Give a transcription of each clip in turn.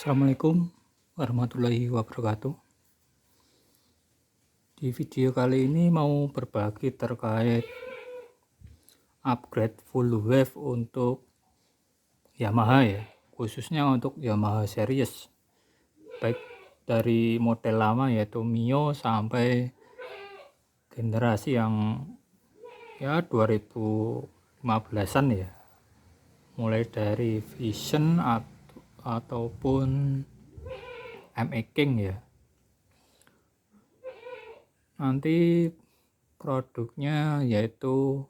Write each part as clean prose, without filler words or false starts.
Assalamualaikum warahmatullahi wabarakatuh. Di video kali ini mau berbagi terkait upgrade full wave untuk Yamaha ya, khususnya untuk Yamaha series, baik dari model lama yaitu Mio sampai generasi yang ya 2015-an ya, mulai dari Vision ataupun ME King ya. Nanti produknya yaitu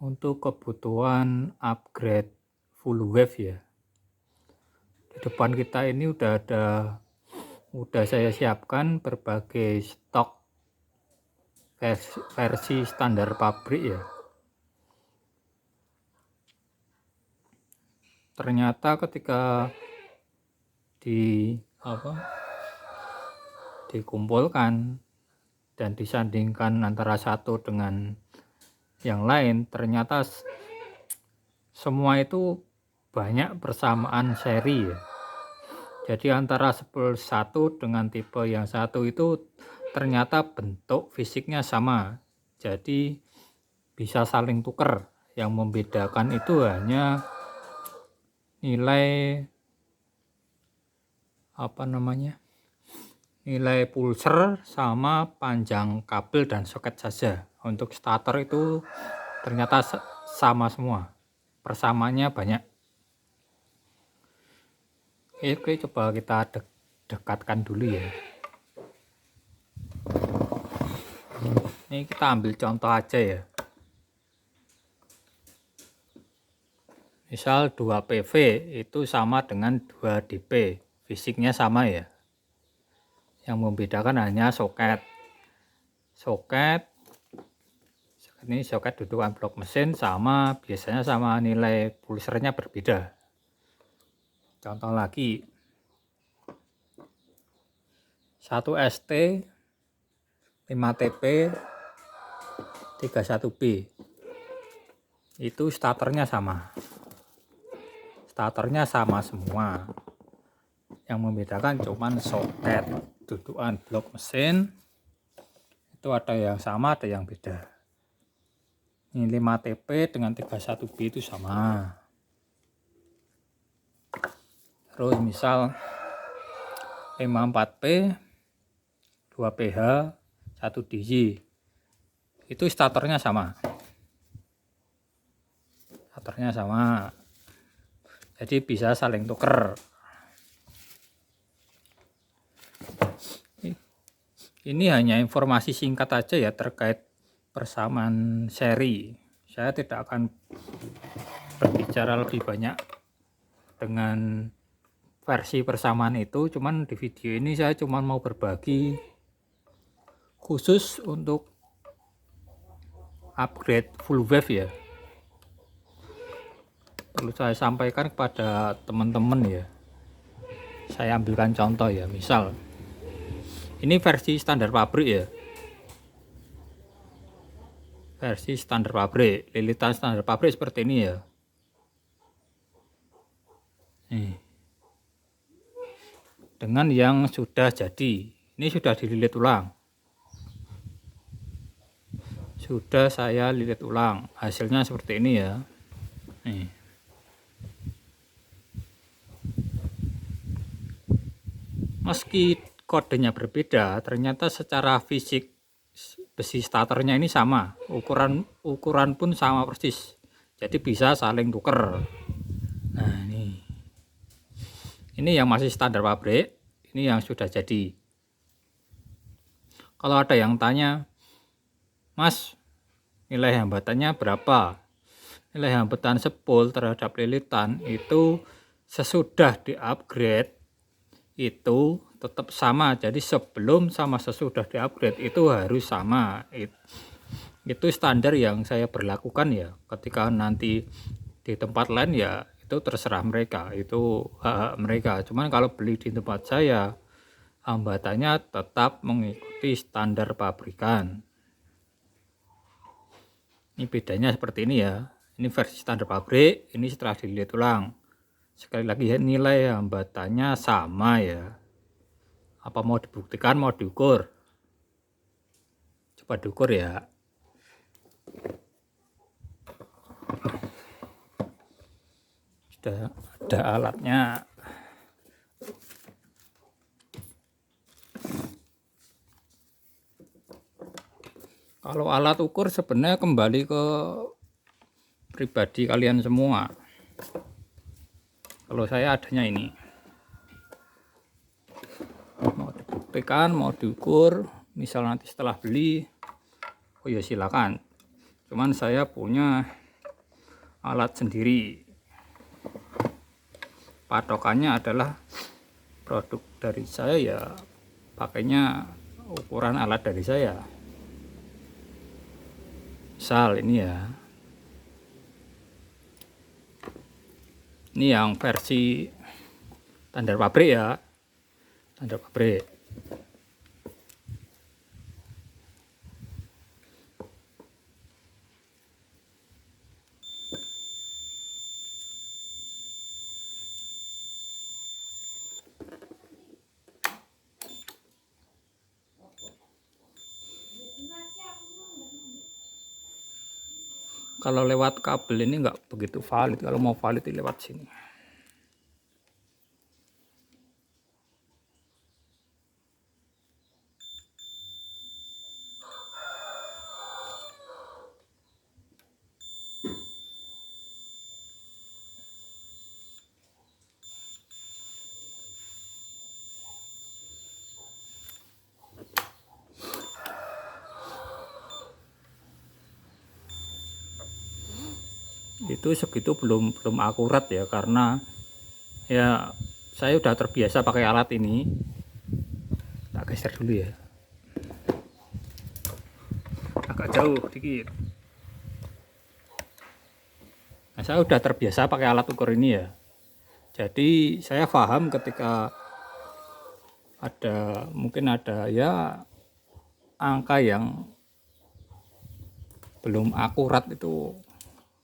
untuk kebutuhan upgrade full wave ya. Di depan kita ini udah saya siapkan berbagai stok versi standar pabrik ya. Ternyata ketika dikumpulkan dan disandingkan antara satu dengan yang lain, ternyata semua itu banyak persamaan seri ya. Jadi antara satu dengan tipe yang satu itu ternyata bentuk fisiknya sama, jadi bisa saling tuker. Yang membedakan itu hanya nilai nilai pulser sama panjang kabel dan soket saja. Untuk starter itu ternyata sama semua, persamaannya banyak. Oke, coba kita dekatkan dulu ya. Ini kita ambil contoh aja ya. Misal 2 PV itu sama dengan 2 DP, fisiknya sama ya. Yang membedakan hanya soket. Ini soket dudukan blok mesin sama, biasanya sama, nilai pulsernya berbeda. Contoh lagi, 1 ST 5 TP 31B itu starternya sama semua. Yang membedakan cuman soket dudukan blok mesin itu ada yang sama, ada yang beda. Ini 5 TP dengan 31B itu sama. Terus misal 54P 2PH 1 DJ itu starternya sama, jadi bisa saling tuker. Ini hanya informasi singkat aja ya terkait persamaan seri. Saya tidak akan berbicara lebih banyak dengan versi persamaan itu, cuman di video ini saya cuma mau berbagi khusus untuk upgrade full wave ya. Perlu saya sampaikan kepada teman-teman ya. Saya ambilkan contoh ya, misal ini versi standar pabrik ya. Versi standar pabrik, lilitan standar pabrik seperti ini ya. Nih. Dengan yang sudah jadi, ini sudah dililit ulang. Sudah saya lilit ulang, hasilnya seperti ini ya. Nih. Meski kodenya berbeda, ternyata secara fisik besi starternya ini sama, ukuran pun sama persis, jadi bisa saling tuker. Nah, ini yang masih standar pabrik, ini yang sudah jadi. Kalau ada yang tanya, Mas, nilai hambatannya berapa? Nilai hambatan sepul terhadap lilitan itu sesudah di-upgrade itu tetap sama. Jadi sebelum sama sesudah di-upgrade itu harus sama. Itu standar yang saya berlakukan ya. Ketika nanti di tempat lain ya itu terserah mereka, itu hak mereka. Cuman kalau beli di tempat saya, hambatannya tetap mengikuti standar pabrikan. Ini bedanya seperti ini ya. Ini versi standar pabrik, ini setelah dililit ulang. Sekali lagi ya, nilai hambatannya sama ya. Apa mau dibuktikan, mau diukur? Coba diukur ya. Sudah ada alatnya. Kalau alat ukur sebenarnya kembali ke pribadi kalian semua. Kalau saya adanya ini. Mau dibuktikan, mau diukur, misal nanti setelah beli, oh ya silakan. Cuman saya punya alat sendiri. Patokannya adalah produk dari saya ya, pakainya ukuran alat dari saya. Misal ini ya, ini yang versi standar pabrik ya, standar pabrik. Kalau lewat kabel ini nggak begitu valid, kalau mau valid lewat sini. Itu segitu belum akurat ya, karena ya saya udah terbiasa pakai alat ini. Tak geser dulu ya, agak jauh dikit. Nah, saya udah terbiasa pakai alat ukur ini ya, jadi saya paham ketika mungkin ada ya angka yang belum akurat. Itu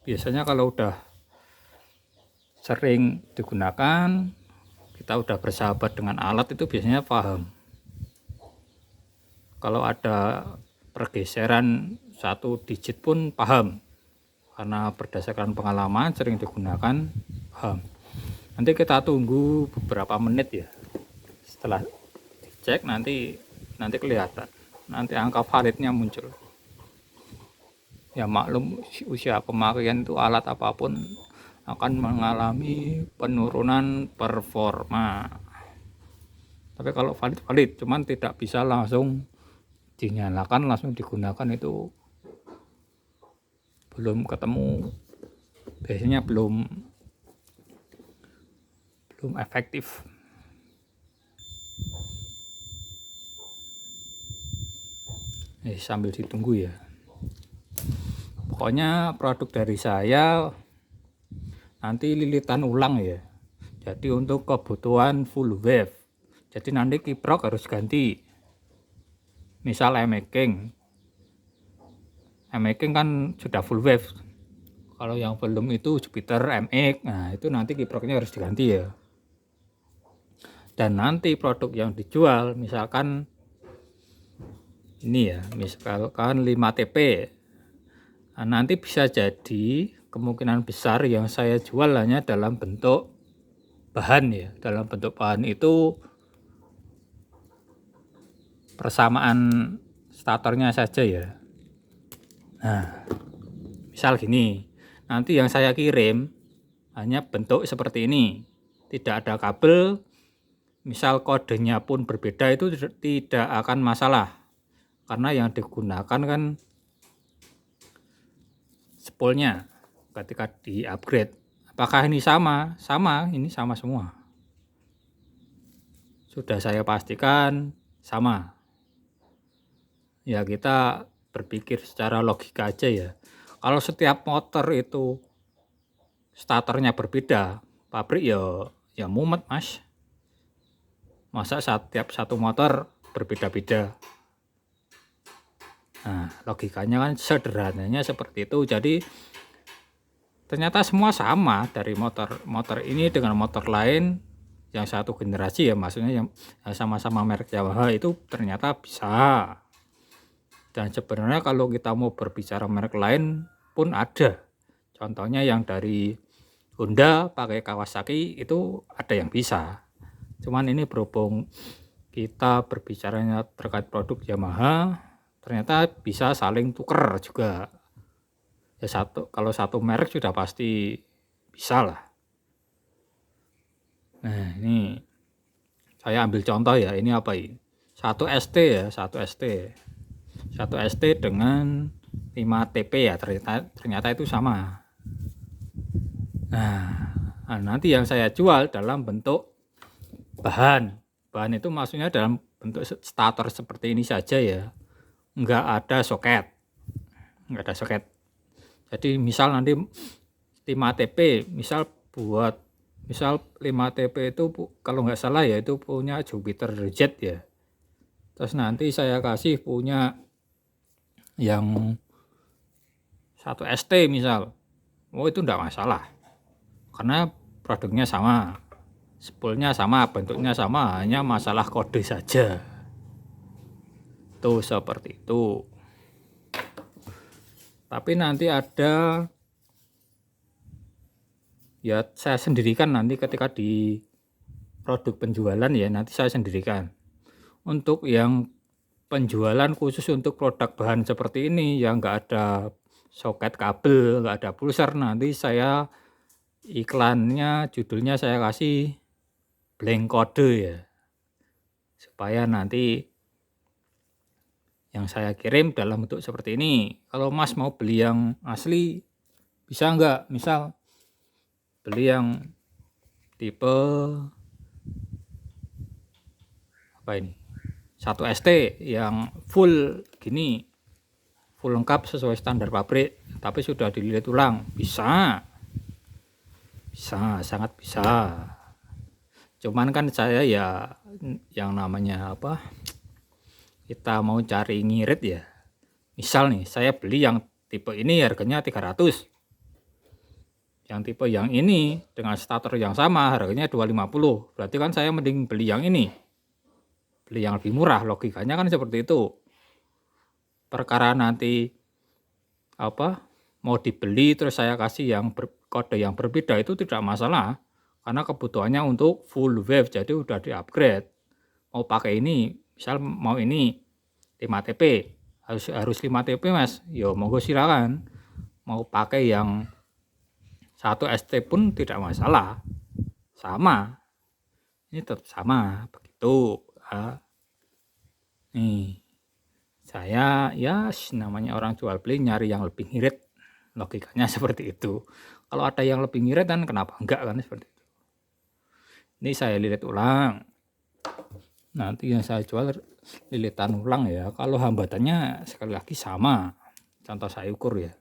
biasanya kalau udah sering digunakan, kita udah bersahabat dengan alat, itu biasanya paham. Kalau ada pergeseran 1 digit pun paham, karena berdasarkan pengalaman sering digunakan, paham. Nanti kita tunggu beberapa menit ya, setelah dicek nanti kelihatan, nanti angka validnya muncul. Ya maklum, usia pemakaian itu alat apapun akan mengalami penurunan performa. Tapi kalau valid, cuman tidak bisa langsung dinyalakan, langsung digunakan, itu belum ketemu, biasanya belum efektif. Sambil ditunggu ya. Pokoknya produk dari saya nanti lilitan ulang ya. Jadi untuk kebutuhan full wave. Jadi nanti kiprok harus ganti. Misal emaking kan sudah full wave. Kalau yang belum itu Jupiter MX. Nah, itu nanti kiproknya harus diganti ya. Dan nanti produk yang dijual misalkan ini ya, misalkan 5TP. Nah, nanti bisa jadi kemungkinan besar yang saya jual hanya dalam bentuk bahan ya. Dalam bentuk bahan itu persamaan statornya saja ya. Nah, misal gini, nanti yang saya kirim hanya bentuk seperti ini, tidak ada kabel. Misal kodenya pun berbeda, itu tidak akan masalah, karena yang digunakan kan spoolnya ketika di upgrade. Apakah ini sama? Sama, ini sama semua. Sudah saya pastikan sama. Ya kita berpikir secara logika aja ya. Kalau setiap motor itu statornya berbeda, pabrik ya mumet mas. Masa setiap satu motor berbeda-beda. Nah, logikanya kan sederhananya seperti itu. Jadi ternyata semua sama, dari motor ini dengan motor lain yang satu generasi ya, maksudnya yang sama-sama merek Yamaha itu ternyata bisa. Dan sebenarnya kalau kita mau berbicara merek lain pun ada, contohnya yang dari Honda pakai Kawasaki itu ada yang bisa. Cuman ini berhubung kita berbicaranya terkait produk Yamaha, ternyata bisa saling tuker juga. Ya kalau satu merek sudah pasti bisa lah. Nah ini saya ambil contoh ya, ini apa ini? 1 ST ya, 1 ST dengan 5 TP ya, ternyata itu sama. Nah nanti yang saya jual dalam bentuk bahan itu maksudnya dalam bentuk stator seperti ini saja ya, nggak ada soket. Jadi misal nanti 5 TP, misal 5 TP itu kalau nggak salah ya itu punya Jupiter Jet ya. Terus nanti saya kasih punya yang 1 ST misal, itu enggak masalah karena produknya sama, spoolnya sama, bentuknya sama, hanya masalah kode saja. Tuh seperti itu. Tapi nanti ada ya, saya sendirikan nanti ketika di produk penjualan ya, nanti saya sendirikan. Untuk yang penjualan khusus untuk produk bahan seperti ini yang enggak ada soket kabel, enggak ada pulser, nanti saya iklannya judulnya saya kasih blank kode ya, supaya nanti yang saya kirim dalam bentuk seperti ini. Kalau Mas mau beli yang asli bisa enggak, misal beli yang tipe apa ini, 1 ST yang full gini, full lengkap sesuai standar pabrik, tapi sudah dililit ulang, bisa, sangat bisa. Cuman kan saya ya yang namanya apa, kita mau cari ngirit ya. Misal nih saya beli yang tipe ini harganya 300, yang tipe yang ini dengan starter yang sama harganya 250, berarti kan saya mending beli yang ini, beli yang lebih murah, logikanya kan seperti itu. Perkara nanti apa mau dibeli terus saya kasih yang kode yang berbeda itu tidak masalah, karena kebutuhannya untuk full wave, jadi udah di upgrade. Mau pakai ini, misal mau ini 5 TP, harus 5 TP Mas, yo monggo silakan. Mau pakai yang 1 ST pun tidak masalah, sama, ini tetap sama begitu. Nih saya ya namanya orang jual beli nyari yang lebih ngirit, logikanya seperti itu. Kalau ada yang lebih ngirit kan kenapa enggak, kan seperti itu. Ini saya lilit ulang, nanti yang saya jual lilitan ulang ya. Kalau hambatannya sekali lagi sama, contoh saya ukur ya.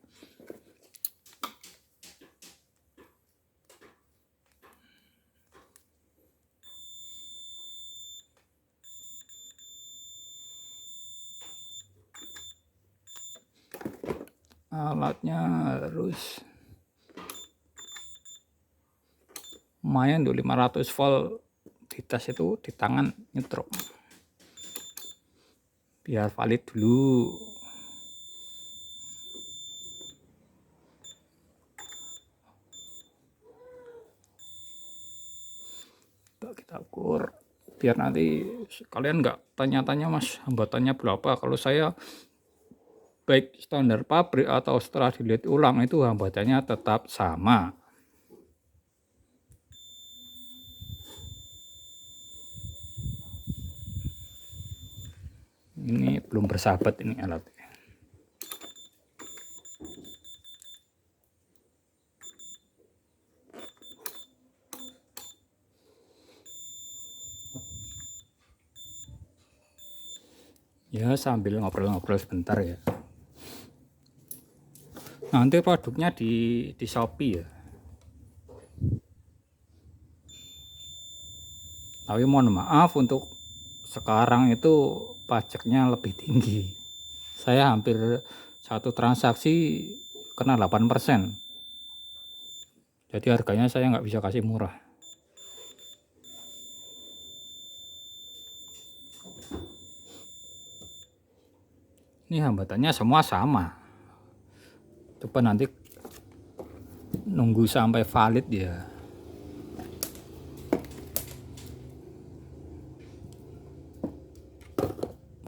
Alatnya harus lumayan tuh, 500 volt di tas itu, di tangan nyetruk biar valid dulu. Kita ukur biar nanti kalian nggak tanya-tanya Mas hambatannya berapa. Kalau saya baik standar pabrik atau setelah dilihat ulang itu hambatannya tetap sama. Ini belum bersahabat ini alat. Ya sambil ngobrol-ngobrol sebentar ya. Nanti produknya di Shopee ya. Tapi mohon maaf untuk sekarang itu pajaknya lebih tinggi. Saya hampir satu transaksi kena 8%. Jadi harganya saya nggak bisa kasih murah. Ini hambatannya semua sama. Coba nanti nunggu sampai valid ya.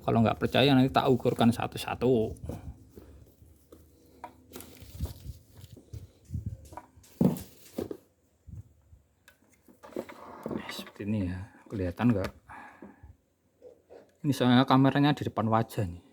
Kalau nggak percaya nanti tak ukurkan satu-satu. Seperti ini ya, kelihatan nggak? Ini soalnya kameranya di depan wajah nih.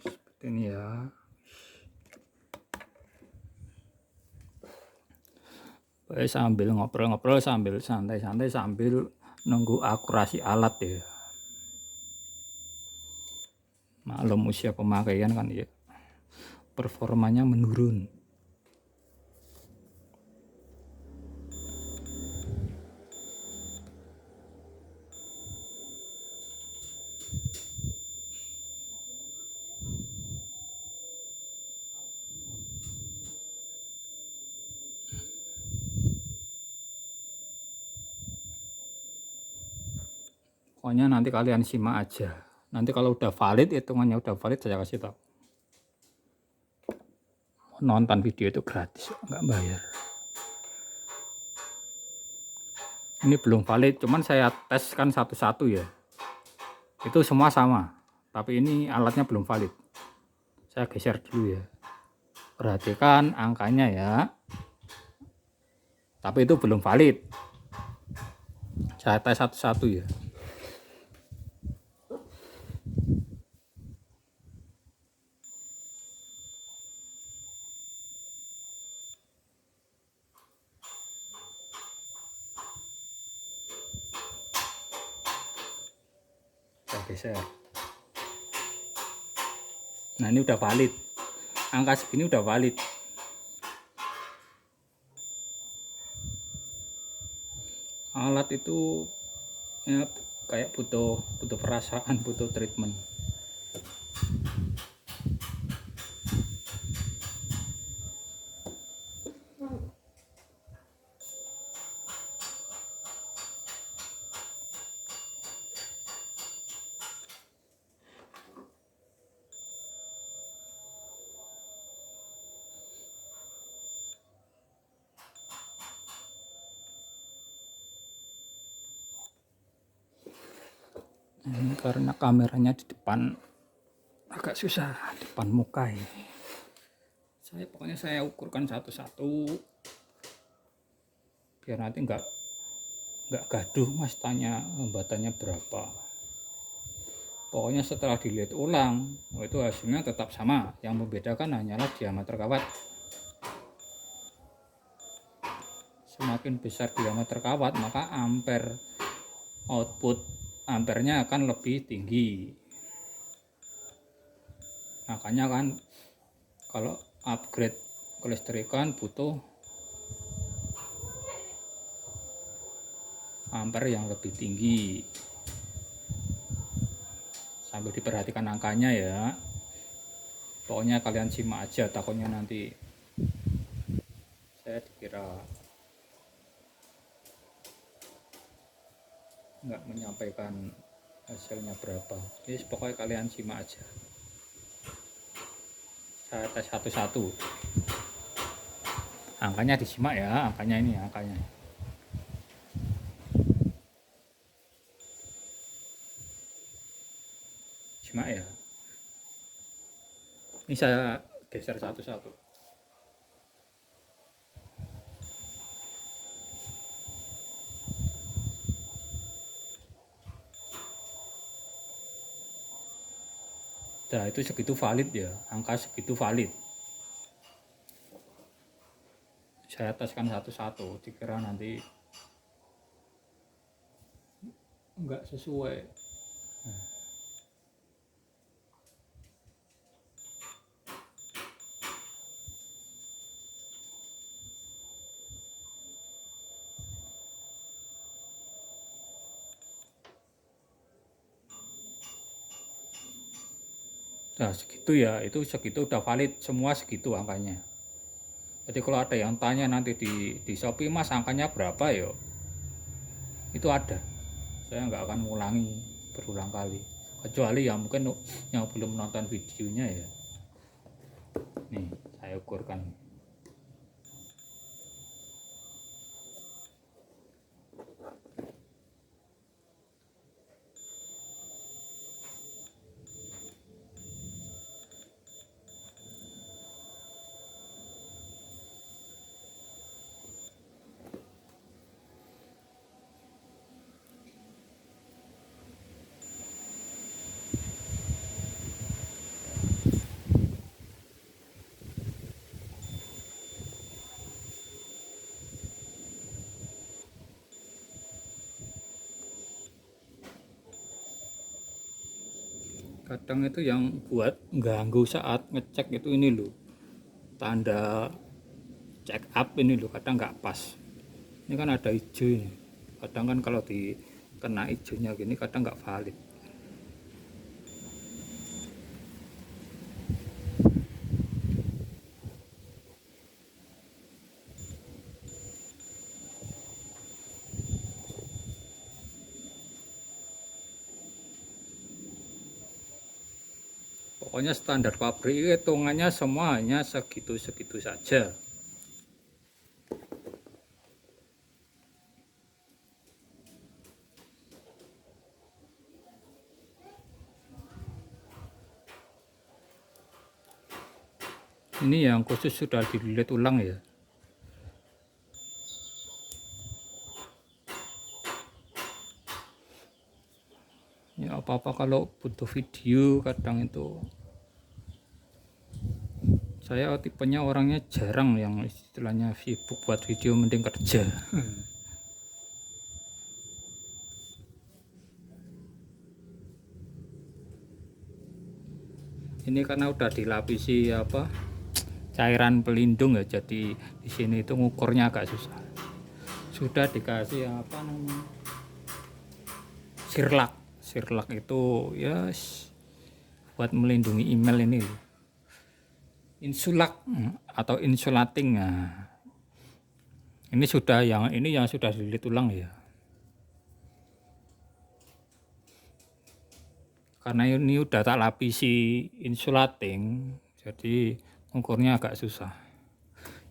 Seperti ini ya. Sambil ngobrol-ngobrol, sambil santai-santai, sambil nunggu akurasi alat ya. Maklum usia pemakaian kan ya, performanya menurun. Pokoknya nanti kalian simak aja. Nanti kalau udah valid, hitungannya udah valid, saya kasih tahu. Nonton video itu gratis, nggak bayar. Ini belum valid, cuman saya tes kan satu-satu ya. Itu semua sama, tapi ini alatnya belum valid. Saya geser dulu ya. Perhatikan angkanya ya. Tapi itu belum valid. Saya tes satu-satu ya. Saya geser. Nah ini udah valid. Angka segini udah valid. Alat itu ya, kayak butuh perasaan, butuh treatment. Ini karena kameranya di depan agak susah, depan muka ini. Pokoknya saya ukurkan satu-satu biar nanti nggak gaduh mas tanya hambatannya berapa. Pokoknya setelah dilihat ulang itu hasilnya tetap sama, yang membedakan hanyalah diameter kawat. Semakin besar diameter kawat maka ampere output ampernya akan lebih tinggi. Makanya kan kalau upgrade kelistrikan butuh ampere yang lebih tinggi. Sambil diperhatikan angkanya ya. Pokoknya kalian simak aja, takutnya nanti saya dikira nggak menyampaikan hasilnya berapa. Jadi pokoknya kalian simak aja. Saya tes satu-satu. Angkanya disimak ya, angkanya ini angkanya. Simak ya. Ini saya geser satu-satu. Nah itu segitu valid ya, angka segitu valid. Saya teskan satu-satu, dikira nanti enggak sesuai. Nah segitu ya, itu segitu udah valid semua, segitu angkanya. Jadi kalau ada yang tanya nanti di Shopee, Mas angkanya berapa ya, itu ada. Saya nggak akan mengulangi berulang kali, kecuali yang mungkin yang belum nonton videonya ya. Nih saya ukurkan. Kadang itu yang buat ganggu saat ngecek itu ini loh, tanda check up ini loh, kadang nggak pas. Ini kan ada hijau ini, kadang kan kalau kena hijaunya gini kadang nggak valid. Pokoknya standar pabrik hitungannya semuanya segitu-segitu saja. Ini yang khusus sudah dililit ulang ya. Ya apa-apa kalau butuh video, kadang itu saya tipenya orangnya jarang yang istilahnya sibuk buat video, mending kerja. Ini karena udah dilapisi apa, cairan pelindung ya, jadi di sini itu ngukurnya agak susah. Sudah dikasih apa namanya, sirlak itu ya buat melindungi email ini, insulak atau insulating. Nah, ini yang sudah dililit ulang ya, karena ini udah tak lapisi insulating, jadi ukurnya agak susah.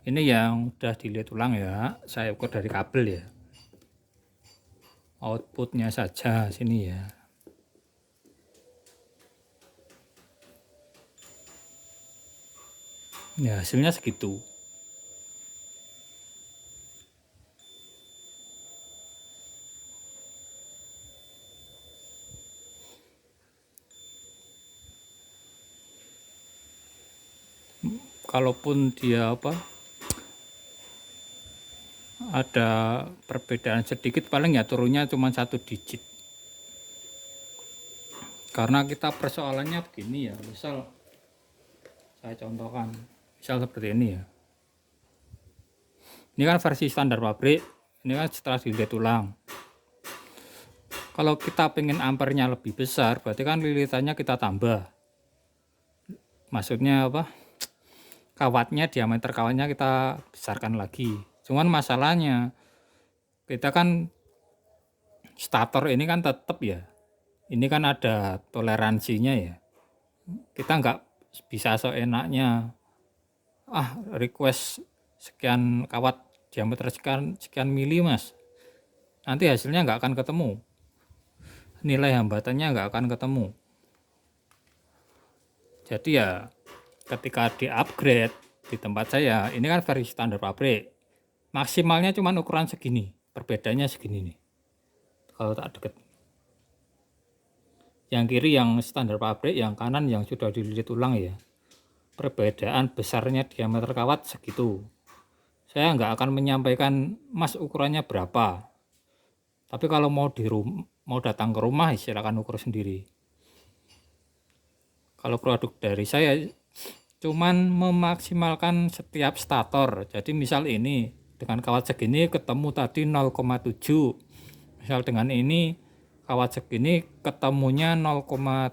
Ini yang udah dililit ulang ya, saya ukur dari kabel ya, outputnya saja sini ya. Ya hasilnya segitu. Kalaupun dia ada perbedaan sedikit, paling ya turunnya cuma 1 digit. Karena kita persoalannya begini ya, misal saya contohkan, misal seperti ini ya. Ini kan versi standar pabrik, ini kan setelah dililit ulang. Kalau kita pengen ampernya lebih besar, berarti kan lilitannya kita tambah. Maksudnya diameter kawatnya kita besarkan lagi. Cuman masalahnya kita kan stator ini kan tetap ya, ini kan ada toleransinya ya. Kita nggak bisa seenaknya request sekian kawat diameter sekian mili mas, nanti hasilnya nggak akan ketemu, nilai hambatannya nggak akan ketemu. Jadi ya ketika di upgrade di tempat saya, ini kan versi standar pabrik, maksimalnya cuma ukuran segini, perbedaannya segini nih kalau tak deket. Yang kiri yang standar pabrik, yang kanan yang sudah dililit ulang ya, perbedaan besarnya diameter kawat segitu. Saya nggak akan menyampaikan mas ukurannya berapa, tapi kalau mau datang ke rumah silakan ukur sendiri. Kalau produk dari saya cuman memaksimalkan setiap stator. Jadi misal ini dengan kawat segini ketemu tadi 0,7, misal dengan ini kawat segini ketemunya 0,6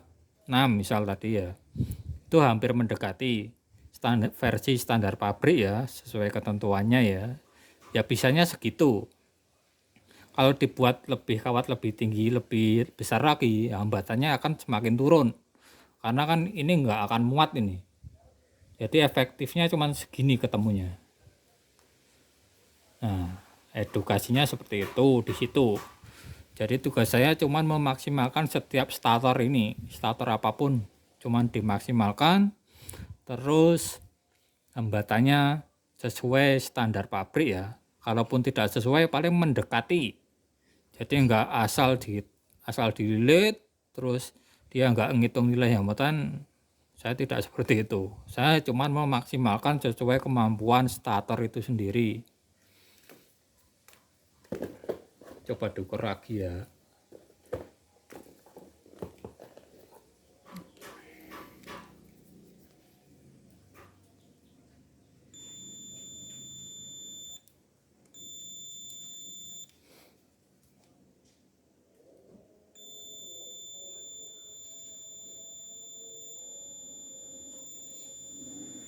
misal tadi ya. itu hampir mendekati versi standar pabrik ya, sesuai ketentuannya ya. Ya bisanya segitu. Kalau dibuat lebih kawat lebih tinggi, lebih besar lagi, hambatannya akan semakin turun. Karena kan ini nggak akan muat ini. Jadi efektifnya cuma segini ketemunya. Nah, edukasinya seperti itu di situ. Jadi tugas saya cuma memaksimalkan setiap starter ini, starter apapun, cuma dimaksimalkan. Terus hambatannya sesuai standar pabrik ya. Kalaupun tidak sesuai paling mendekati. Jadi enggak asal dililit terus dia enggak ngitung nilai hambatan. Saya tidak seperti itu. Saya cuma memaksimalkan sesuai kemampuan starter itu sendiri. Coba diukur lagi ya.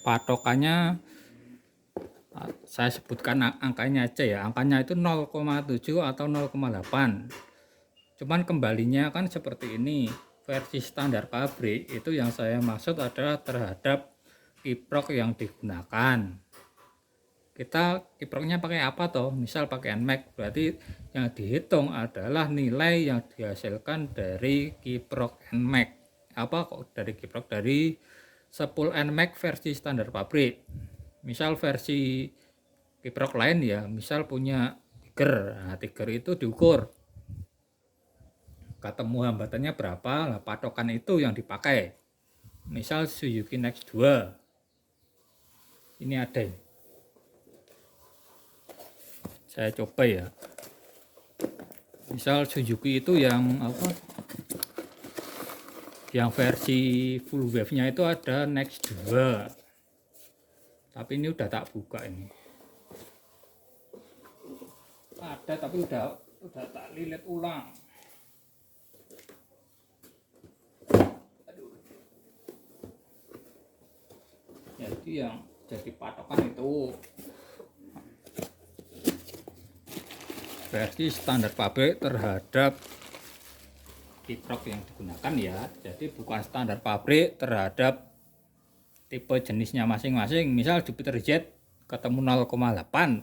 Patokannya saya sebutkan angkanya aja ya. Angkanya itu 0,7 atau 0,8. Cuman kembalinya kan seperti ini. Versi standar pabrik itu yang saya maksud adalah terhadap kiprok yang digunakan. Kita kiproknya pakai apa toh? Misal pakai NMAX, berarti yang dihitung adalah nilai yang dihasilkan dari kiprok NMAX. Apa kok dari kiprok? Dari sepul NMAX versi standar pabrik. Misal versi kiprok lain ya, misal punya Tiger. Nah, Tiger itu diukur. Ketemu hambatannya berapa? Nah, patokan itu yang dipakai. Misal Suzuki Next 2. Ini ada. Saya coba ya. Misal Suzuki itu yang apa? Yang versi full wave-nya itu ada Next 2. Tapi ini udah tak buka ini. Ada tapi udah tak lilit ulang. Jadi yang jadi patokan itu versi standar pabrik terhadap kiprok yang digunakan ya. Jadi bukan standar pabrik terhadap tipe jenisnya masing-masing. Misal Jupiter Jet ketemu 0,8.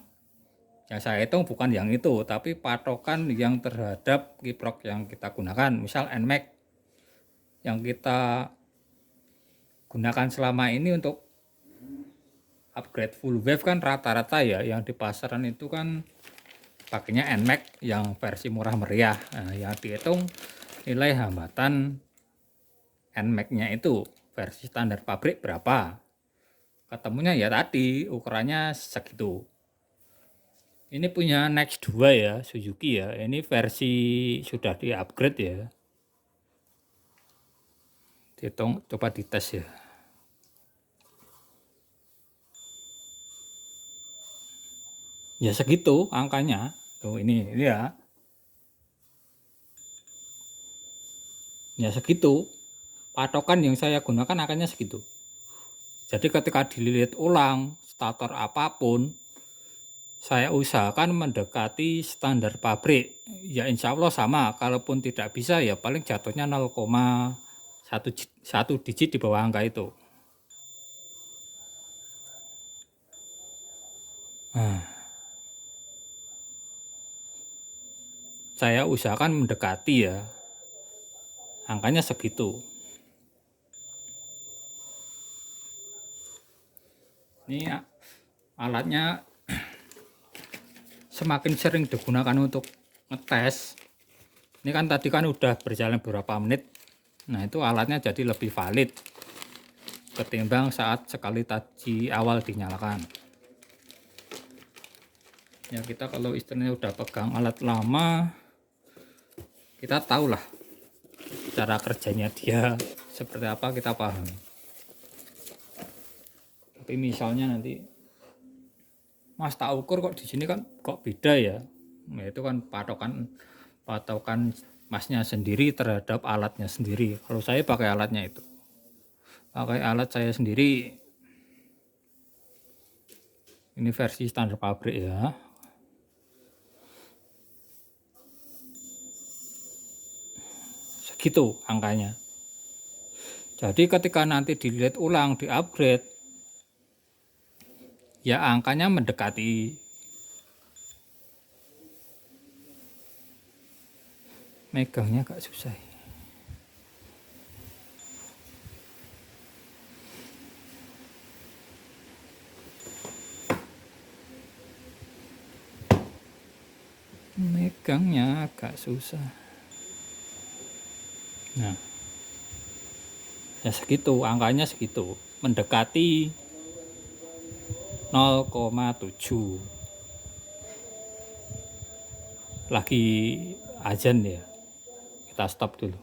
Yang saya hitung bukan yang itu, tapi patokan yang terhadap kiprok yang kita gunakan. Misal NMAX yang kita gunakan selama ini untuk upgrade full wave kan rata-rata ya, yang di pasaran itu kan pakainya NMAX yang versi murah meriah. Nah, yang dihitung nilai hambatan NMAX-nya itu versi standar pabrik berapa. Ketemunya ya tadi ukurannya segitu. Ini punya Next 2 ya, Suzuki ya. Ini versi sudah di-upgrade ya. Dihitung, coba dites ya. Ya segitu angkanya. Tuh ini ya. Ya segitu. Patokan yang saya gunakan angkanya segitu. Jadi ketika dililit ulang starter apapun, saya usahakan mendekati standar pabrik. Ya insya Allah sama. Kalaupun tidak bisa ya paling jatuhnya 0,1 digit di bawah angka itu. Nah, saya usahakan mendekati ya. Angkanya segitu. Ini alatnya semakin sering digunakan untuk ngetes. Ini kan tadi kan udah berjalan beberapa menit. Nah itu alatnya jadi lebih valid ketimbang saat sekali tadi awal dinyalakan. Ya kita kalau istilahnya udah pegang alat lama, kita tahulah cara kerjanya dia seperti apa, kita paham. Tapi misalnya nanti Mas tak ukur kok di sini kan kok beda ya. Nah, itu kan patokan Masnya sendiri terhadap alatnya sendiri. Kalau saya pakai alatnya itu. pakai alat saya sendiri. Ini versi standar pabrik ya. Segitu angkanya. Jadi ketika nanti dilihat ulang, di upgrade, ya angkanya mendekati. Megangnya agak susah. Megangnya agak susah. Nah, ya segitu, angkanya segitu, mendekati 0,7. Lagi azan ya, kita stop dulu.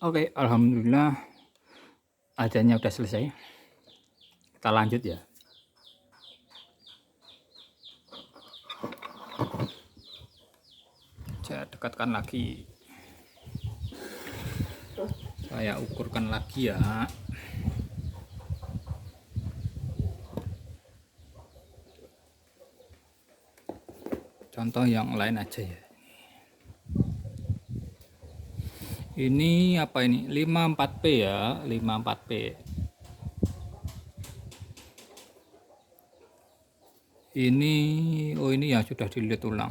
Oke, alhamdulillah ajannya udah selesai. Kita lanjut ya. Saya dekatkan lagi. Saya ukurkan lagi ya. Contoh yang lain aja ya. Ini apa ini? 54P ya, 54P. Ini ini yang sudah dilihat ulang.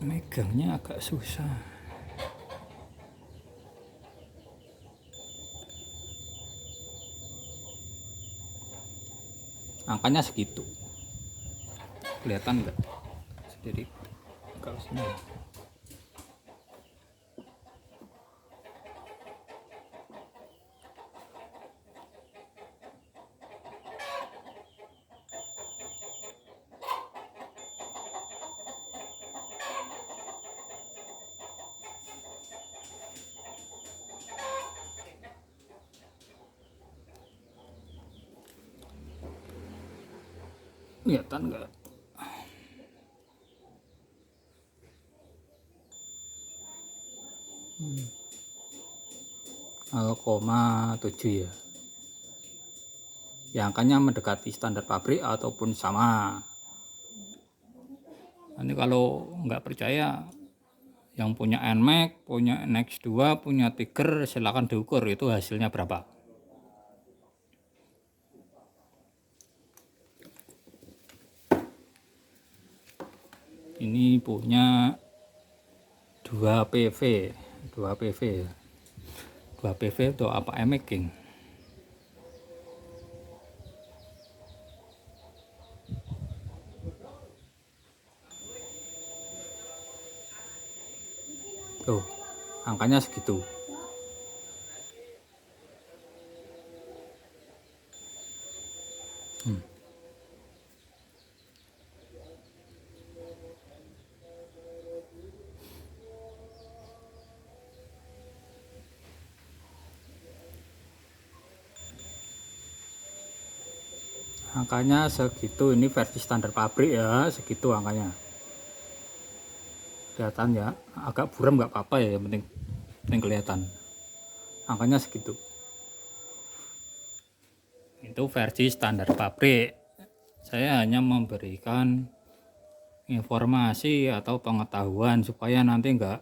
Megangnya agak susah. Angkanya segitu. Kelihatan nggak? Jadi kalau sini. Kelihatan nggak? 0,7 ya. Ya, angkanya mendekati standar pabrik ataupun sama. Ini kalau nggak percaya, yang punya NMAX, punya NX2, punya Tiger, silakan diukur itu hasilnya berapa. Ini punya 2 PV, 2 PV ya. 2 PV itu apa emaking? Tuh, angkanya segitu. Angkanya segitu, ini versi standar pabrik ya, segitu angkanya. Kelihatan ya, agak buram nggak apa-apa ya, yang penting kelihatan. Angkanya segitu. Itu versi standar pabrik. Saya hanya memberikan informasi atau pengetahuan supaya nanti nggak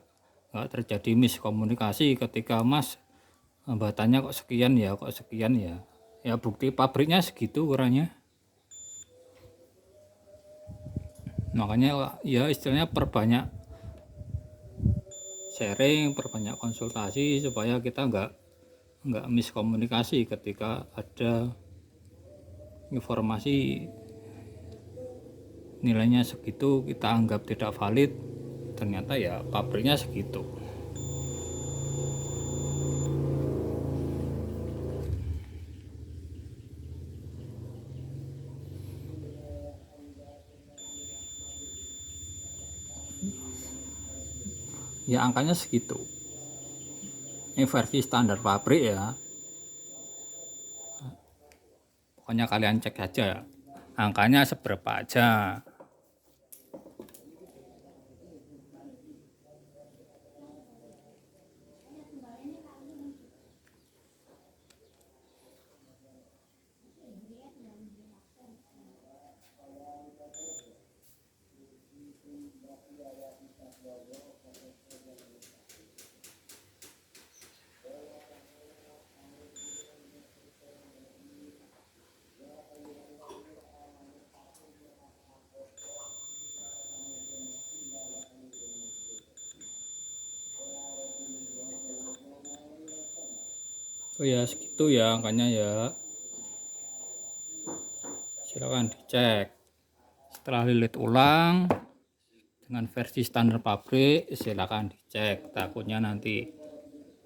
terjadi miskomunikasi ketika Mas hambatannya kok sekian ya, ya bukti pabriknya segitu ukurannya. Makanya ya istilahnya perbanyak sharing, perbanyak konsultasi supaya kita nggak miskomunikasi ketika ada informasi nilainya segitu kita anggap tidak valid, ternyata ya pabriknya segitu. Ya angkanya segitu. Ini versi standar pabrik ya. Pokoknya kalian cek saja ya. Angkanya seberapa aja. Oh ya segitu ya angkanya ya. Silakan dicek. Setelah lilit ulang, dengan versi standar pabrik silakan dicek, takutnya nanti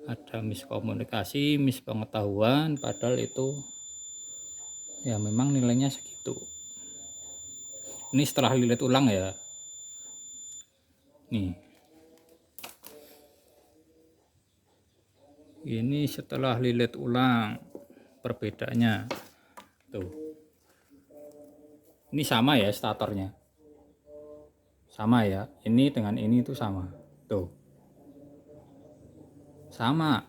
ada miskomunikasi, mispengetahuan, padahal itu ya memang nilainya segitu. Ini setelah lilit ulang ya, nih ini setelah lilit ulang perbedaannya tuh. Ini sama ya statornya, sama ya, ini dengan ini itu sama tuh, sama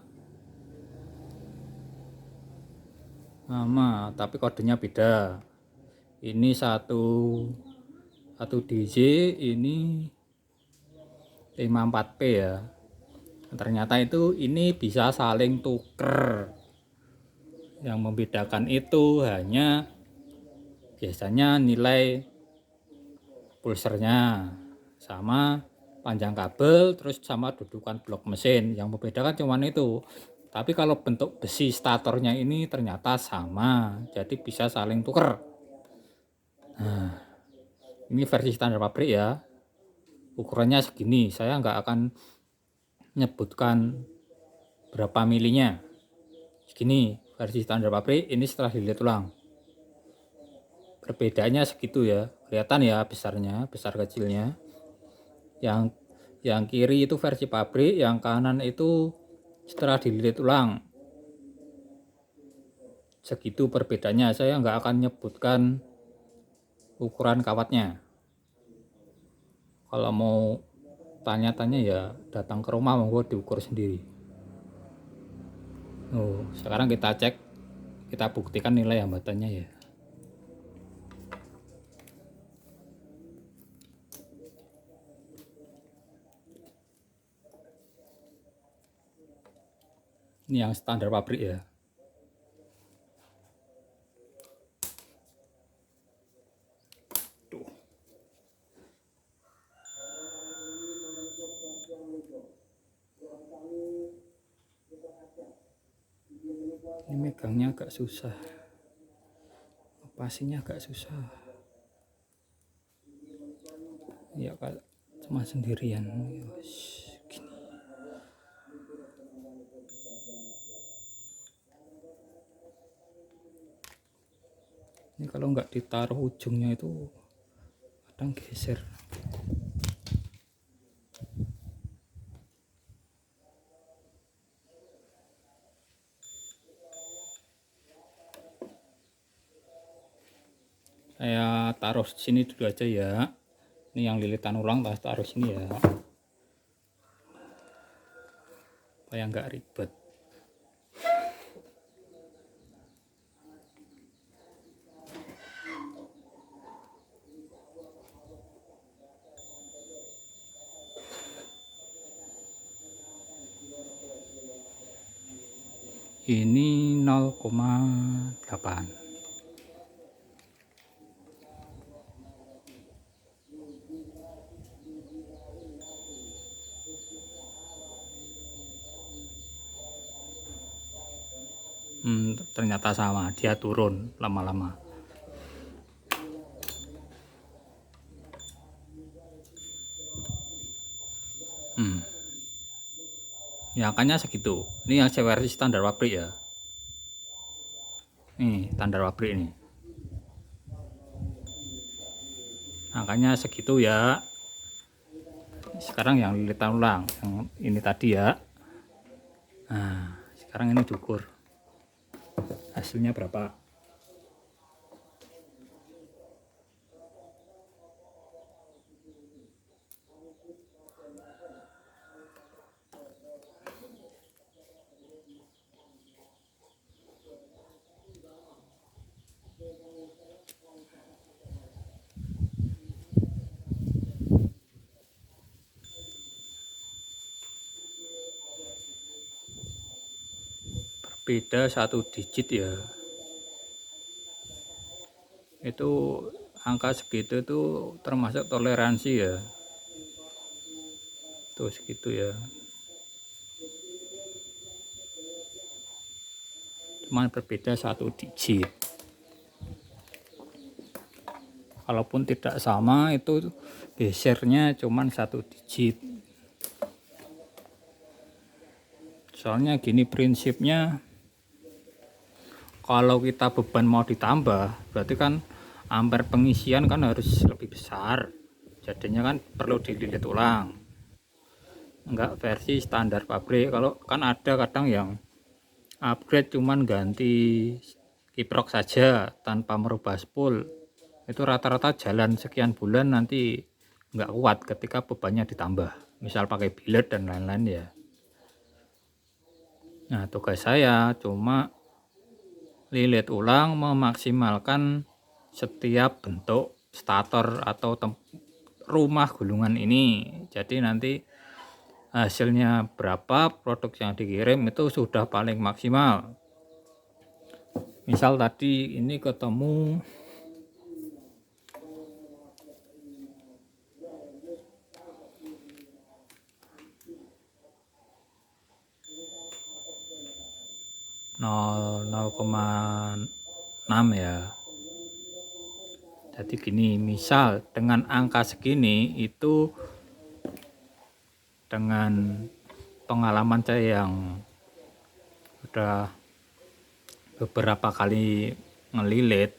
tapi kodenya beda. Ini satu DJ, ini 54P ya. Ternyata itu ini bisa saling tuker. Yang membedakan itu hanya biasanya nilai pulsernya sama panjang kabel, terus sama dudukan blok mesin. Yang membedakan cuman itu. Tapi kalau bentuk besi statornya ini ternyata sama, jadi bisa saling tuker. Nah, ini versi standar pabrik ya. Ukurannya segini, saya nggak akan menyebutkan berapa milinya. Segini versi standar pabrik, ini setelah dilihat ulang. Perbedaannya segitu ya, kelihatan ya besarnya, besar kecilnya. Yang kiri itu versi pabrik, yang kanan itu setelah dililit ulang. Segitu perbedaannya, saya nggak akan menyebutkan ukuran kawatnya. Kalau mau tanya-tanya ya datang ke rumah, monggo diukur sendiri. Sekarang kita cek, kita buktikan nilai hambatannya ya. Ini yang standar pabrik ya. Tuh. Ini megangnya agak susah, opasinya agak susah ya, kalau cuma sendirian. Gini. Ini kalau nggak ditaruh ujungnya itu kadang geser. Saya taruh sini dulu aja ya. Ini yang lilitan ulang taruh sini ya, supaya nggak ribet. Ini 0,8. Ternyata sama, dia turun lama-lama. Ya angkanya segitu. Ini yang versi standar pabrik ya. Nih standar pabrik ini. Angkanya segitu ya. Sekarang yang lilitan ulang, yang ini tadi ya. Nah, sekarang ini diukur. Hasilnya berapa? Beda 1 digit ya. Itu angka segitu tuh termasuk toleransi ya. Tuh segitu ya. Cuman berbeda 1 digit. kalaupun tidak sama itu gesernya cuman 1 digit. Soalnya gini prinsipnya, kalau kita beban mau ditambah berarti kan ampere pengisian kan harus lebih besar, jadinya kan perlu dililit ulang, enggak versi standar pabrik. Kalau kan ada kadang yang upgrade cuman ganti kiprok saja tanpa merubah spool, itu rata-rata jalan sekian bulan nanti enggak kuat ketika bebannya ditambah, misal pakai billet dan lain-lain ya. Nah, tugas saya cuma lilit ulang, memaksimalkan setiap bentuk stator atau rumah gulungan ini. Jadi nanti hasilnya berapa, produk yang dikirim itu sudah paling maksimal. Misal tadi ini ketemu nol koma 6 ya. Jadi gini, misal dengan angka segini itu dengan pengalaman saya yang udah beberapa kali ngelilit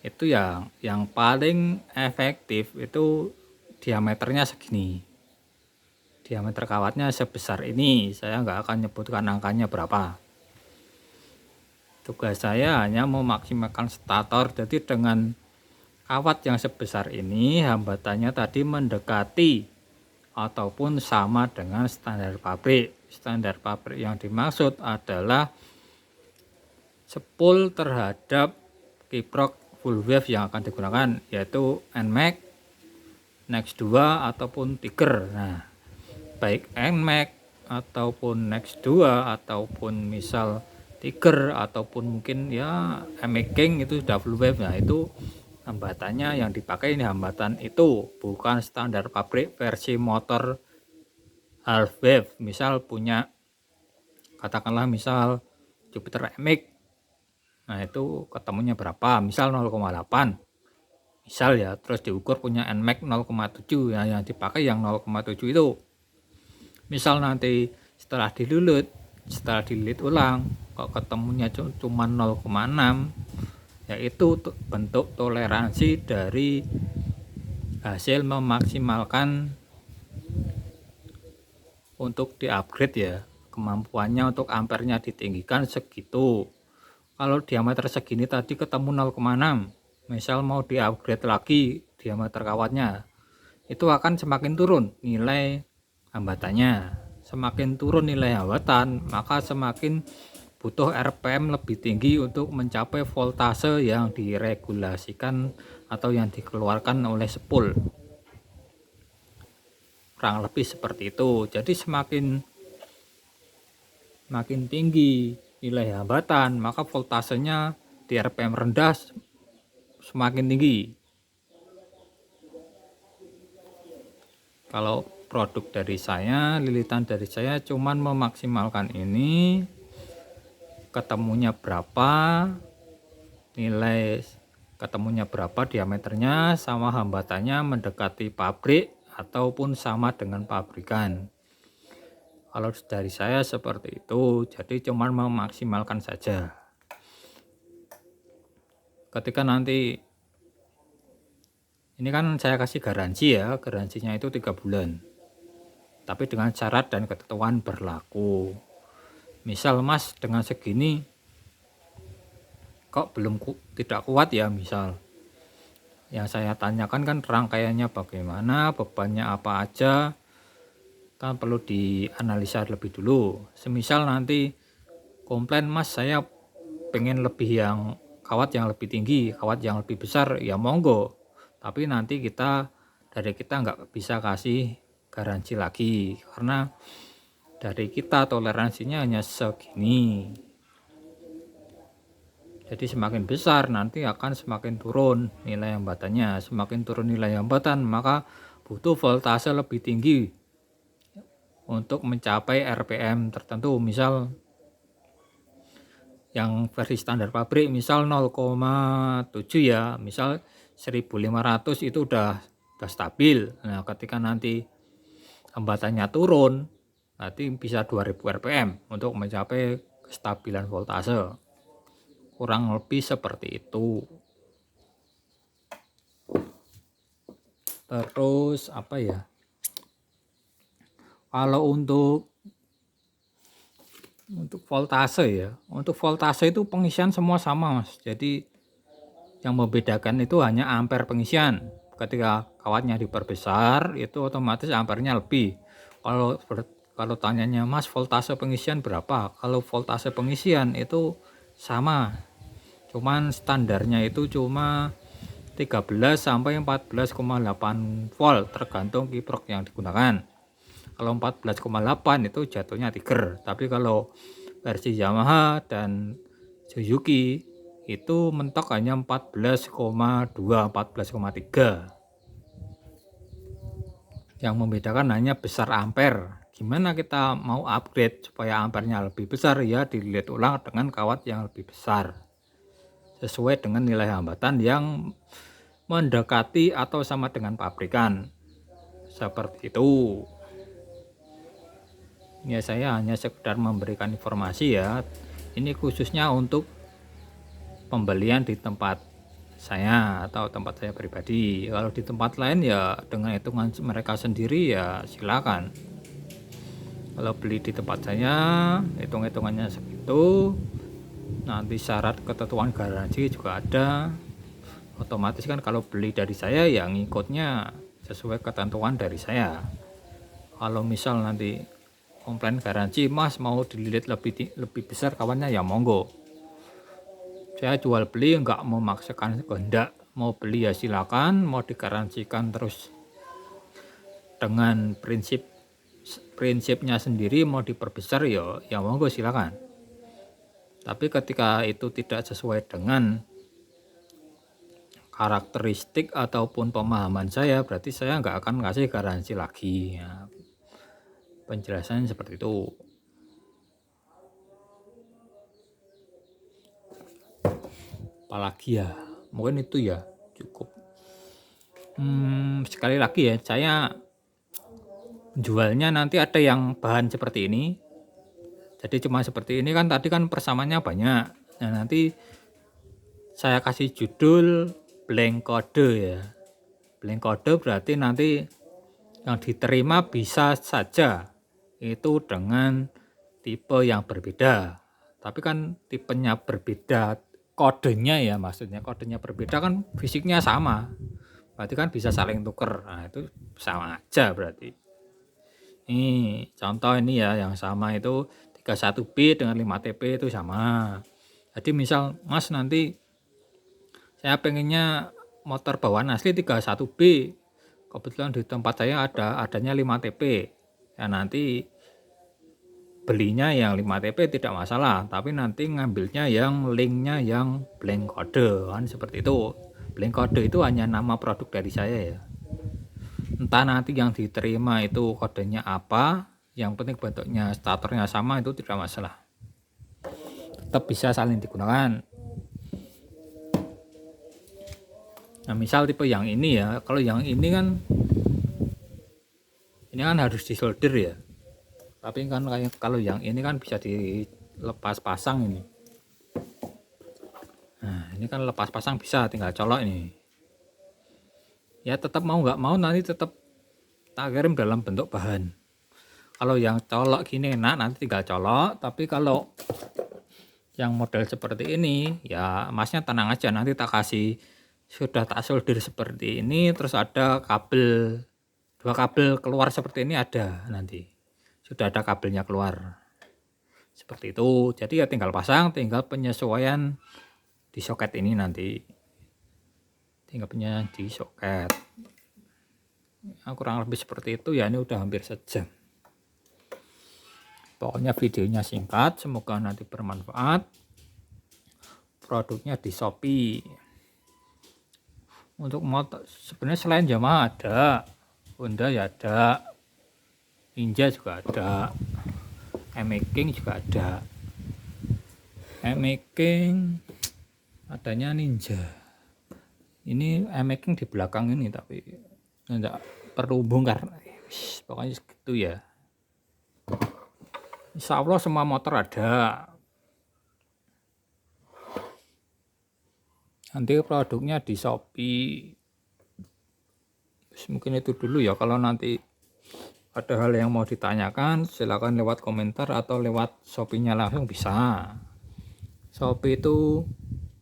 itu ya, yang paling efektif itu diameternya segini, diameter kawatnya sebesar ini. Saya nggak akan nyebutkan angkanya berapa. Tugas saya hanya memaksimalkan stator. Jadi dengan kawat yang sebesar ini hambatannya tadi mendekati ataupun sama dengan standar pabrik. Standar pabrik yang dimaksud adalah spool terhadap kiprok full wave yang akan digunakan, yaitu NMAX, Next 2 ataupun Tiger. Nah, baik NMAX ataupun Next 2 ataupun misal Tiger ataupun mungkin ya King itu sudah full wave. Nah, itu hambatannya yang dipakai ini hambatan itu bukan standar pabrik versi motor half wave. Misal punya katakanlah misal Jupiter MX, nah itu ketemunya berapa, misal 0,8 misal ya, terus diukur punya NMAX 0,7 ya, yang dipakai yang 0,7 itu. Misal nanti setelah dililit ulang kok ketemunya cuma 0,6, yaitu bentuk toleransi dari hasil memaksimalkan untuk di-upgrade ya, kemampuannya untuk ampernya ditinggikan segitu. Kalau diameter segini tadi ketemu 0,6, misal mau di-upgrade lagi diameter kawatnya, itu akan semakin turun nilai hambatannya. Semakin turun nilai hambatan, maka semakin butuh RPM lebih tinggi untuk mencapai voltase yang diregulasikan atau yang dikeluarkan oleh spool. Kurang lebih seperti itu. Jadi semakin tinggi nilai hambatan, maka voltasenya di RPM rendah semakin tinggi. Kalau produk dari saya, lilitan dari saya cuman memaksimalkan ini, ketemunya berapa, nilai ketemunya berapa diameternya, sama hambatannya mendekati pabrik ataupun sama dengan pabrikan. Kalau dari saya seperti itu, jadi cuman memaksimalkan saja. Ketika nanti ini kan saya kasih garansi ya, garansinya itu 3 bulan. Tapi dengan syarat dan ketentuan berlaku. Misal Mas dengan segini kok belum tidak kuat ya, misal. Yang saya tanyakan kan rangkaiannya bagaimana, bebannya apa aja, kan perlu dianalisa lebih dulu. Semisal nanti komplain Mas saya pengen lebih yang kawat yang lebih tinggi, kawat yang lebih besar, ya monggo. Tapi nanti dari kita nggak bisa kasih garansi lagi, karena dari kita toleransinya hanya segini. Jadi semakin besar nanti akan semakin turun nilai hambatannya. Semakin turun nilai hambatan maka butuh voltase lebih tinggi untuk mencapai RPM tertentu. Misal yang versi standar pabrik misal 0,7 ya, misal 1500 itu udah stabil. Nah, ketika nanti hambatannya turun, nanti bisa 2000 rpm untuk mencapai kestabilan voltase. Kurang lebih seperti itu. Terus apa ya? Kalau untuk voltase ya, untuk voltase itu pengisian semua sama, Mas. Jadi yang membedakan itu hanya ampere pengisian. Ketika kawatnya diperbesar, itu otomatis ampernya lebih. Kalau tanyanya, Mas, voltase pengisian berapa? Kalau voltase pengisian itu sama. Cuman standarnya itu cuma 13 sampai 14,8 volt tergantung kiprok yang digunakan. Kalau 14,8 itu jatuhnya tiger. Tapi kalau versi Yamaha dan Suzuki itu mentok hanya 14,2, 14,3. Yang membedakan hanya besar ampere. Gimana kita mau upgrade supaya ampernya lebih besar? Ya dilihat ulang dengan kawat yang lebih besar sesuai dengan nilai hambatan yang mendekati atau sama dengan pabrikan. Seperti itu. Ya, saya hanya sekedar memberikan informasi ya. Ini khususnya untuk pembelian di tempat saya atau tempat saya pribadi. Kalau di tempat lain ya dengan hitungan mereka sendiri ya silakan. Kalau beli di tempat saya hitung-hitungannya segitu. Nanti syarat ketentuan garansi juga ada. Otomatis kan kalau beli dari saya ya ngikutnya sesuai ketentuan dari saya. Kalau misal nanti komplain garansi, Mas mau dililit lebih besar kawannya, ya monggo. Saya jual beli enggak memaksakan kehendak. Mau beli ya silakan, mau digaransikan terus dengan prinsipnya sendiri mau diperbesar ya monggo silakan. Tapi ketika itu tidak sesuai dengan karakteristik ataupun pemahaman saya, berarti saya enggak akan kasih garansi lagi ya. Penjelasannya seperti itu. Apalagi ya, mungkin itu ya cukup. Sekali lagi ya, saya jualnya nanti ada yang bahan seperti ini. Jadi cuma seperti ini kan, tadi kan persamaannya banyak. Nah, nanti saya kasih judul blank kode ya. Blank kode berarti nanti yang diterima bisa saja itu dengan tipe yang berbeda. Tapi kan tipenya berbeda, kodenya ya, maksudnya kodenya berbeda kan fisiknya sama. Berarti kan bisa saling tuker. Nah, itu sama aja berarti. Ini contoh ini ya, yang sama itu 31B dengan 5TP itu sama. Jadi misal Mas nanti saya pengennya motor bawaan asli 31B. Kebetulan di tempat saya adanya 5TP. Ya nanti belinya yang 5TP tidak masalah, tapi nanti ngambilnya yang linknya yang blank kode kan, seperti itu. Blank kode itu hanya nama produk dari saya ya. Entah nanti yang diterima itu kodenya apa, yang penting bentuknya statornya sama, itu tidak masalah. Tetap bisa saling digunakan. Nah, misal tipe yang ini ya, kalau yang ini kan harus disolder ya. Tapi kan kalau yang ini kan bisa dilepas pasang ini. Nah, ini kan lepas pasang bisa, tinggal colok ini. Ya tetap mau nggak mau nanti tetap tak kirim dalam bentuk bahan. Kalau yang colok gini enak, nanti tinggal colok. Tapi kalau yang model seperti ini ya Masnya tenang aja, nanti tak kasih, sudah tak solder seperti ini, terus ada kabel, 2 kabel keluar seperti ini ada, nanti sudah ada kabelnya keluar seperti itu. Jadi ya tinggal pasang, tinggal penyesuaian di soket ini, nanti tinggal penyesuaian di soket. Nah, kurang lebih seperti itu ya. Ini udah hampir sejam. Pokoknya videonya singkat, semoga nanti bermanfaat. Produknya di Shopee. Untuk motor sebenarnya selain Yamaha ada, Honda ya ada, Ninja juga ada, M-King juga ada. M-King adanya Ninja, Ini making di belakang ini, tapi enggak perlu bongkar. Pokoknya segitu ya. Insya Allah semua motor ada. Nanti produknya di Shopee. Mungkin itu dulu ya. Kalau nanti ada hal yang mau ditanyakan, silakan lewat komentar atau lewat Shopee-nya langsung bisa. Shopee itu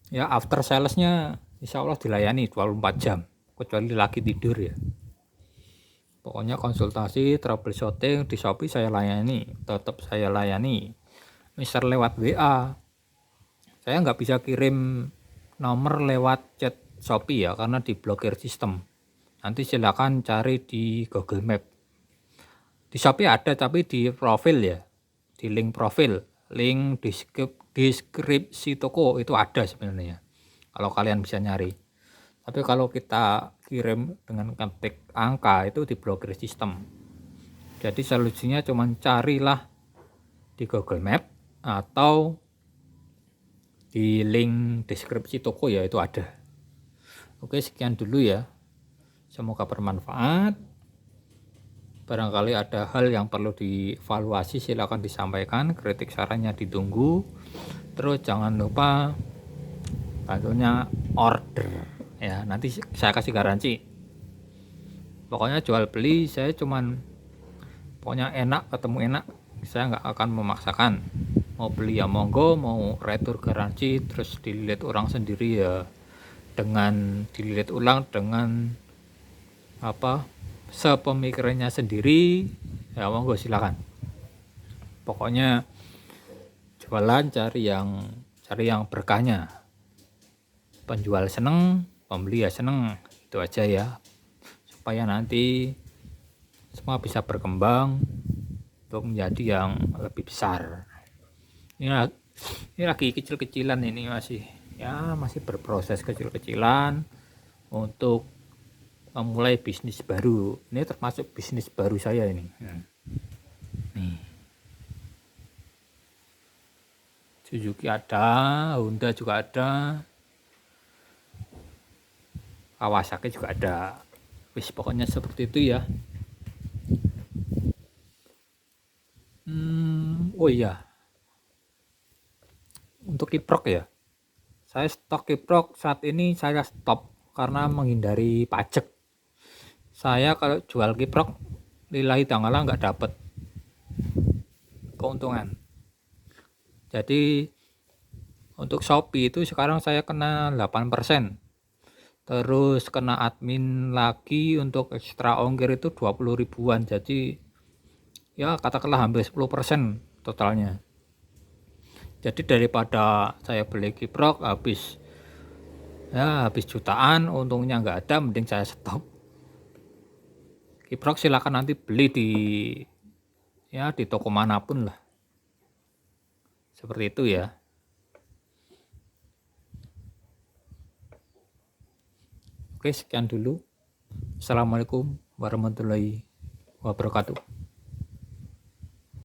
ya after salesnya insya Allah dilayani 24 jam, kecuali lagi tidur ya. Pokoknya konsultasi, troubleshooting di Shopee saya layani, tetap saya layani. Misal lewat WA, saya nggak bisa kirim nomor lewat chat Shopee ya, karena diblokir sistem. Nanti silakan cari di Google Map. Di Shopee ada, tapi di profil ya, di link profil, link deskripsi toko itu ada sebenarnya, kalau kalian bisa nyari. Tapi kalau kita kirim dengan ketik angka itu diblokir sistem. Jadi solusinya cuma carilah di Google Map atau di link deskripsi toko ya, itu ada. Oke, sekian dulu ya. Semoga bermanfaat. Barangkali ada hal yang perlu dievaluasi, silakan disampaikan, kritik sarannya ditunggu. Terus jangan lupa tentunya order ya, nanti saya kasih garansi. Pokoknya jual beli saya cuman pokoknya enak ketemu enak, saya nggak akan memaksakan. Mau beli ya monggo, mau retur garansi, terus dilihat orang sendiri ya, dengan dilihat ulang dengan apa sepemikirannya sendiri ya, monggo silakan. Pokoknya jualan cari yang berkahnya, penjual seneng, pembeli ya seneng, itu aja ya, supaya nanti semua bisa berkembang untuk menjadi yang lebih besar. Ini lagi kecil-kecilan, ini masih berproses kecil-kecilan untuk memulai bisnis baru. Ini termasuk bisnis baru saya ini. Nih. Suzuki ada, Honda juga ada, Kawasaki juga ada. Pokoknya seperti itu ya. Oh iya, untuk kiprok ya, saya stok kiprok saat ini saya stop karena menghindari pajak. Saya kalau jual kiprok lillahi ta'ala nggak dapat keuntungan. Jadi untuk Shopee itu sekarang saya kena 8%. Terus kena admin lagi untuk ekstra ongkir itu 20 ribuan. Jadi ya katakanlah hampir 10% totalnya. Jadi daripada saya beli kiprok habis jutaan, untungnya nggak ada, mending saya stop. Kiprok silakan nanti beli di toko manapun lah, seperti itu ya. Oke, sekian dulu. Assalamualaikum warahmatullahi wabarakatuh.